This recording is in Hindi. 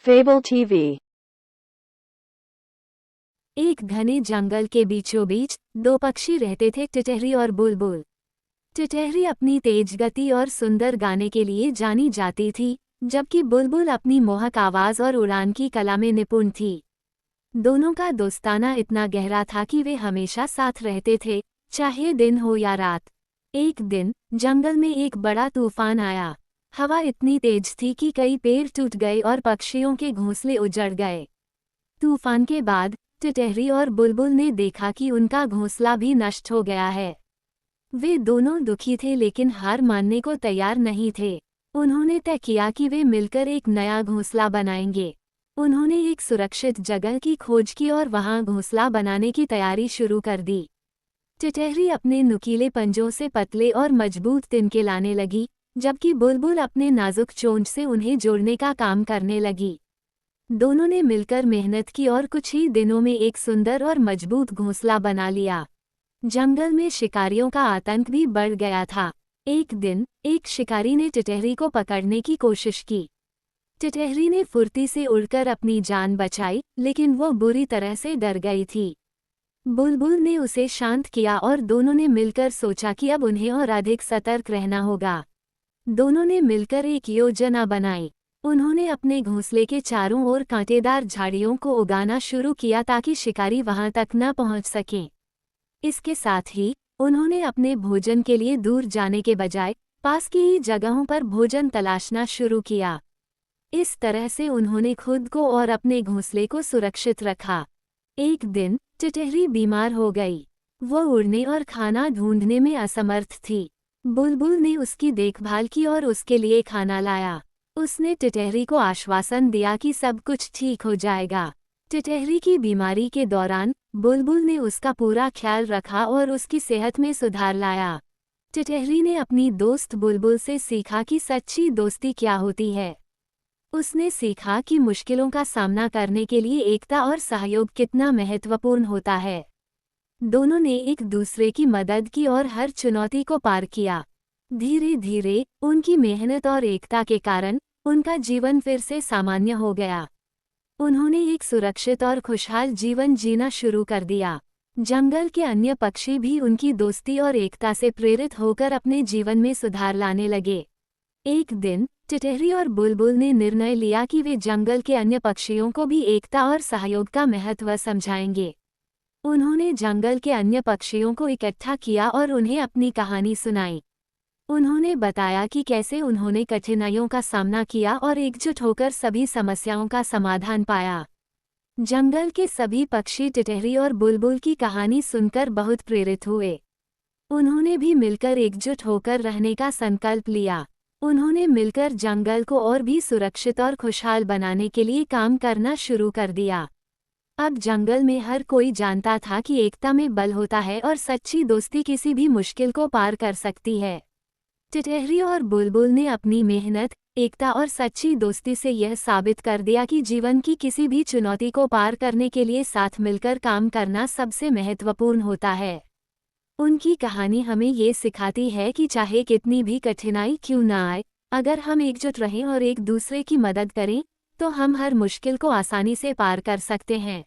Fable TV। एक घने जंगल के बीचों बीच दो पक्षी रहते थे, टिटहरी और बुलबुल। टिटहरी अपनी तेज गति और सुंदर गाने के लिए जानी जाती थी, जबकि बुलबुल अपनी मोहक आवाज और उड़ान की कला में निपुण थी। दोनों का दोस्ताना इतना गहरा था कि वे हमेशा साथ रहते थे, चाहे दिन हो या रात। एक दिन जंगल में एक बड़ा तूफान आया। हवा इतनी तेज थी कि कई पेड़ टूट गए और पक्षियों के घोंसले उजड़ गए। तूफान के बाद टिटहरी और बुलबुल ने देखा कि उनका घोंसला भी नष्ट हो गया है। वे दोनों दुखी थे, लेकिन हार मानने को तैयार नहीं थे। उन्होंने तय किया कि वे मिलकर एक नया घोंसला बनाएंगे। उन्होंने एक सुरक्षित जगह की खोज की और वहां घोंसला बनाने की तैयारी शुरू कर दी। टिटहरी अपने नुकीले पंजों से पतले और मजबूत तिनके लाने लगी, जबकि बुलबुल अपने नाजुक चोंच से उन्हें जोड़ने का काम करने लगी। दोनों ने मिलकर मेहनत की और कुछ ही दिनों में एक सुंदर और मजबूत घोंसला बना लिया। जंगल में शिकारियों का आतंक भी बढ़ गया था। एक दिन एक शिकारी ने टिटहरी को पकड़ने की कोशिश की। टिटहरी ने फुर्ती से उड़कर अपनी जान बचाई, लेकिन वो बुरी तरह से डर गई थी। बुलबुल ने उसे शांत किया और दोनों ने मिलकर सोचा कि अब उन्हें और अधिक सतर्क रहना होगा। दोनों ने मिलकर एक योजना बनाई। उन्होंने अपने घोंसले के चारों ओर कांटेदार झाड़ियों को उगाना शुरू किया ताकि शिकारी वहां तक न पहुंच सकें। इसके साथ ही उन्होंने अपने भोजन के लिए दूर जाने के बजाय पास की ही जगहों पर भोजन तलाशना शुरू किया। इस तरह से उन्होंने खुद को और अपने घोंसले को सुरक्षित रखा। एक दिन टिटहरी बीमार हो गई। वो उड़ने और खाना ढूंढने में असमर्थ थी। बुलबुल ने उसकी देखभाल की और उसके लिए खाना लाया। उसने टिटहरी को आश्वासन दिया कि सब कुछ ठीक हो जाएगा। टिटहरी की बीमारी के दौरान बुलबुल ने उसका पूरा ख्याल रखा और उसकी सेहत में सुधार लाया। टिटहरी ने अपनी दोस्त बुलबुल से सीखा कि सच्ची दोस्ती क्या होती है। उसने सीखा कि मुश्किलों का सामना करने के लिए एकता और सहयोग कितना महत्वपूर्ण होता है। दोनों ने एक दूसरे की मदद की और हर चुनौती को पार किया। धीरे धीरे उनकी मेहनत और एकता के कारण उनका जीवन फिर से सामान्य हो गया। उन्होंने एक सुरक्षित और खुशहाल जीवन जीना शुरू कर दिया। जंगल के अन्य पक्षी भी उनकी दोस्ती और एकता से प्रेरित होकर अपने जीवन में सुधार लाने लगे। एक दिन टिटहरी और बुलबुल ने निर्णय लिया कि वे जंगल के अन्य पक्षियों को भी एकता और सहयोग का महत्व समझाएंगे। उन्होंने जंगल के अन्य पक्षियों को इकट्ठा किया और उन्हें अपनी कहानी सुनाई। उन्होंने बताया कि कैसे उन्होंने कठिनाइयों का सामना किया और एकजुट होकर सभी समस्याओं का समाधान पाया। जंगल के सभी पक्षी टिटहरी और बुलबुल की कहानी सुनकर बहुत प्रेरित हुए। उन्होंने भी मिलकर एकजुट होकर रहने का संकल्प लिया। उन्होंने मिलकर जंगल को और भी सुरक्षित और खुशहाल बनाने के लिए काम करना शुरू कर दिया। अब जंगल में हर कोई जानता था कि एकता में बल होता है और सच्ची दोस्ती किसी भी मुश्किल को पार कर सकती है। टिटहरी और बुलबुल ने अपनी मेहनत, एकता और सच्ची दोस्ती से यह साबित कर दिया कि जीवन की किसी भी चुनौती को पार करने के लिए साथ मिलकर काम करना सबसे महत्वपूर्ण होता है। उनकी कहानी हमें ये सिखाती है कि चाहे कितनी भी कठिनाई क्यों न आए, अगर हम एकजुट रहें और एक दूसरे की मदद करें, तो हम हर मुश्किल को आसानी से पार कर सकते हैं।